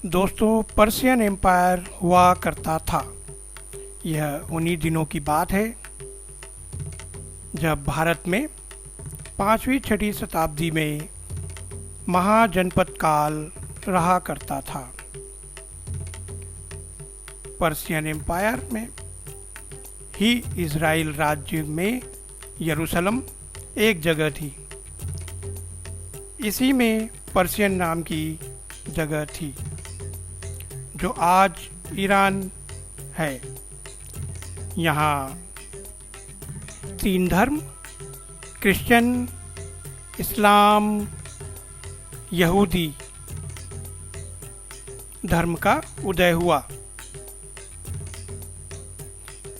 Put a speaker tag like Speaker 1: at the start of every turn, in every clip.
Speaker 1: दोस्तों, Persian empire हुआ करता था। यह उन्हीं दिनों की बात है जब भारत में 5वीं-6वीं शताब्दी में महाजनपद काल रहा करता था। पर्शियन एम्पायर में ही इज़राइल राज्य में यरूशलेम एक जगह थी। इसी में पर्शियन नाम की जगह थी जो आज ईरान है। यहाँ 3 धर्म क्रिश्चियन, इस्लाम, यहूदी धर्म का उदय हुआ।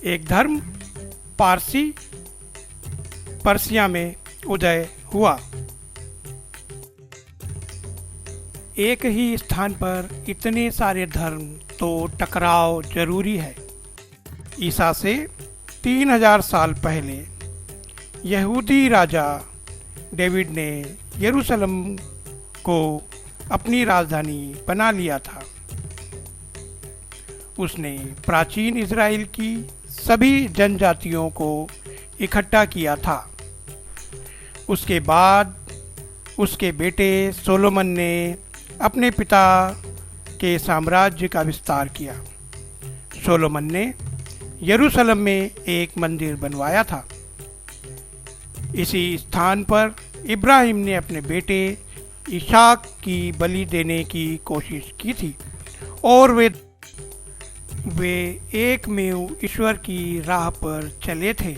Speaker 1: एक धर्म पारसी पर्सिया में उदय हुआ। एक ही स्थान पर इतने सारे धर्म तो टकराव जरूरी है। ईसा से 3000 साल पहले यहूदी राजा डेविड ने यरूशलेम को अपनी राजधानी बना लिया था। उसने प्राचीन इज़राइल की सभी जनजातियों को इकट्ठा किया था। उसके बाद उसके बेटे सोलोमन ने अपने पिता के साम्राज्य का विस्तार किया। सोलोमन ने यरूशलेम में एक मंदिर बनवाया था। इसी स्थान पर इब्राहिम ने अपने बेटे इसहाक की बलि देने की कोशिश की थी और वे एकमेव ईश्वर की राह पर चले थे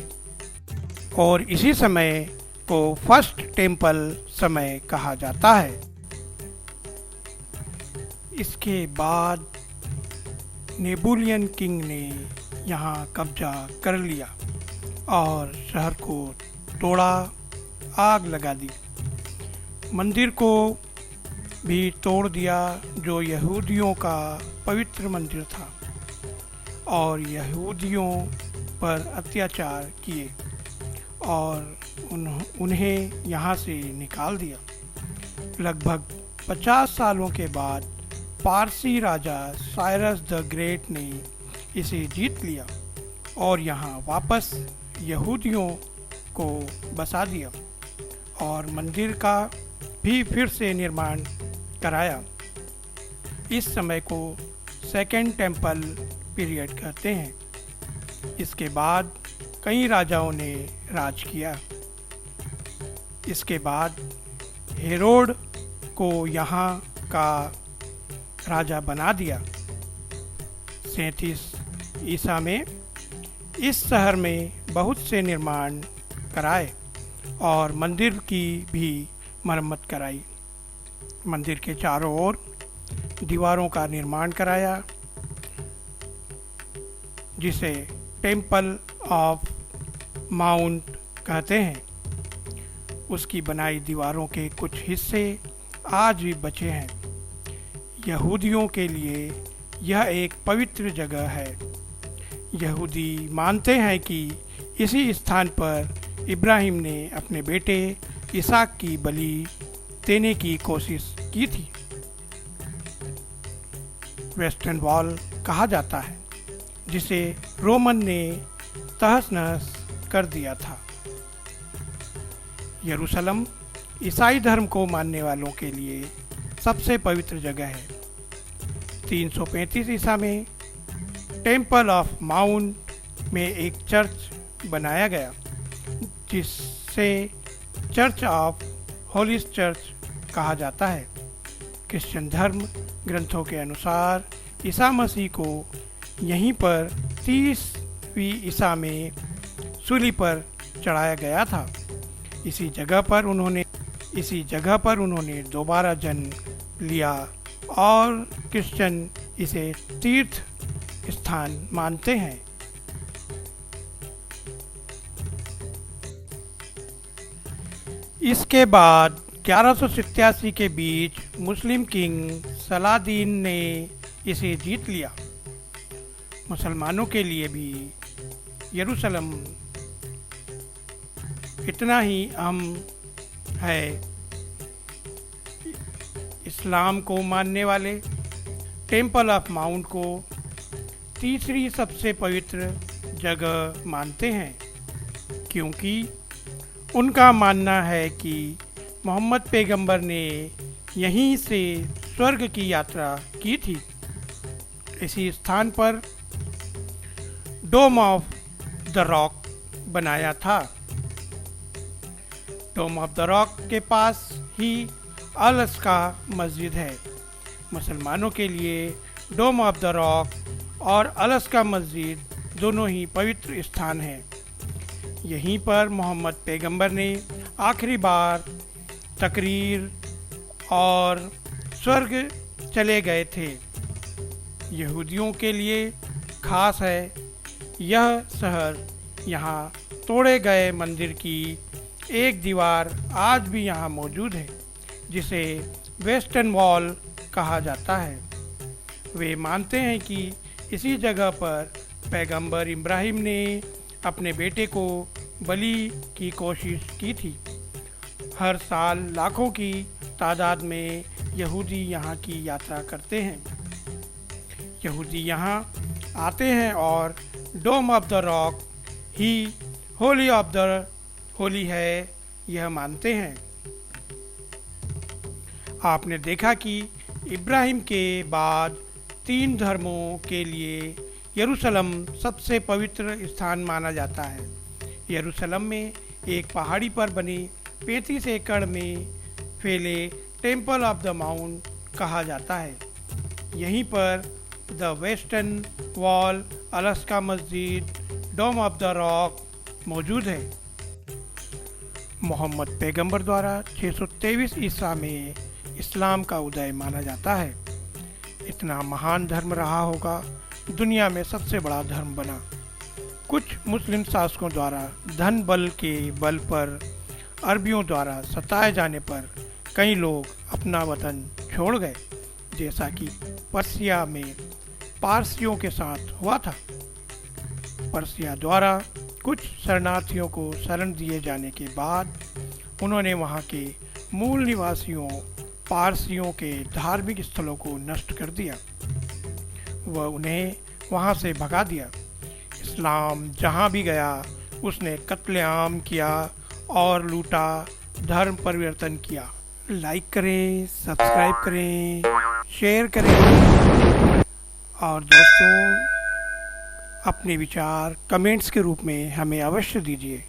Speaker 1: और इसी समय को फर्स्ट टेम्पल समय कहा जाता है। इसके बाद नेबुलियन किंग ने यहाँ कब्जा कर लिया और शहर को तोड़ा, आग लगा दी। मंदिर को भी तोड़ दिया जो यहूदियों का पवित्र मंदिर था और यहूदियों पर अत्याचार किए और उन्हें यहाँ से निकाल दिया। लगभग 50 सालों के बाद पारसी राजा साइरस द ग्रेट ने इसे जीत लिया और यहाँ वापस यहूदियों को बसा दिया और मंदिर का भी फिर से निर्माण कराया। इस समय को सेकेंड टेम्पल पीरियड कहते हैं। इसके बाद कई राजाओं ने राज किया। इसके बाद हेरोड को यहाँ का राजा बना दिया। 37 ईसा में इस शहर में बहुत से निर्माण कराए और मंदिर की भी मरम्मत कराई। मंदिर के चारों ओर दीवारों का निर्माण कराया जिसे टेम्पल ऑफ माउंट कहते हैं। उसकी बनाई दीवारों के कुछ हिस्से आज भी बचे हैं। यहूदियों के लिए यह एक पवित्र जगह है। यहूदी मानते हैं कि इसी स्थान पर इब्राहिम ने अपने बेटे इसहाक की बलि देने की कोशिश की थी। वेस्टर्न वॉल कहा जाता है जिसे रोमन ने तहस-नहस कर दिया था। यरूशलेम ईसाई धर्म को मानने वालों के लिए सबसे पवित्र जगह है। 335 ईसा में टेम्पल ऑफ माउंट में एक चर्च बनाया गया जिसे चर्च ऑफ होली चर्च कहा जाता है। क्रिश्चियन धर्म ग्रंथों के अनुसार ईसा मसीह को यहीं पर 30वीं ईसा में सूली पर चढ़ाया गया था। इसी जगह पर उन्होंने दोबारा जन्म लिया और क्रिश्चियन इसे तीर्थ स्थान मानते हैं। इसके बाद 1187 के बीच मुस्लिम किंग सलादीन ने इसे जीत लिया। मुसलमानों के लिए भी यरूशलेम इतना ही अहम है। इस्लाम को मानने वाले टेम्पल ऑफ माउंट को तीसरी सबसे पवित्र जगह मानते हैं, क्योंकि उनका मानना है कि मोहम्मद पैगंबर ने यहीं से स्वर्ग की यात्रा की थी। इसी स्थान पर डोम ऑफ द रॉक बनाया था। डोम ऑफ द रॉक के पास ही अल-अक्सा मस्जिद है। मुसलमानों के लिए डोम ऑफ द रॉक और अल-अक्सा मस्जिद दोनों ही पवित्र स्थान हैं। यहीं पर मोहम्मद पैगंबर ने आखिरी बार तकरीर और स्वर्ग चले गए थे। यहूदियों के लिए खास है यह शहर। यहाँ तोड़े गए मंदिर की एक दीवार आज भी यहाँ मौजूद है, जिसे वेस्टर्न वॉल कहा जाता है। वे मानते हैं कि इसी जगह पर पैगंबर इब्राहिम ने अपने बेटे को बलि की कोशिश की थी। हर साल लाखों की तादाद में यहूदी यहाँ की यात्रा करते हैं। यहूदी यहाँ आते हैं और डोम ऑफ द रॉक ही होली ऑफ द होली है यह मानते हैं। आपने देखा कि इब्राहिम के बाद 3 धर्मों के लिए यरूशलेम सबसे पवित्र स्थान माना जाता है। यरूशलेम में एक पहाड़ी पर बने 35 एकड़ में फैले टेम्पल ऑफ द माउंट कहा जाता है। यहीं पर द वेस्टर्न वॉल, अल-अक्सा मस्जिद, डोम ऑफ द रॉक मौजूद है। मोहम्मद पैगंबर द्वारा 623 ईसा में इस्लाम का उदय माना जाता है। इतना महान धर्म रहा होगा, दुनिया में सबसे बड़ा धर्म बना। कुछ मुस्लिम शासकों द्वारा धन बल के बल पर अरबियों द्वारा सताए जाने पर कई लोग अपना वतन छोड़ गए, जैसा कि पर्सिया में पारसियों के साथ हुआ था। पर्सिया द्वारा कुछ शरणार्थियों को शरण दिए जाने के बाद उन्होंने वहाँ के मूल निवासियों पारसियों के धार्मिक स्थलों को नष्ट कर दिया। वह उन्हें वहाँ से भगा दिया। इस्लाम जहाँ भी गया उसने कत्लेआम किया और लूटा, धर्म परिवर्तन किया। लाइक करें, सब्सक्राइब करें, शेयर करें और दोस्तों अपने विचार कमेंट्स के रूप में हमें अवश्य दीजिए।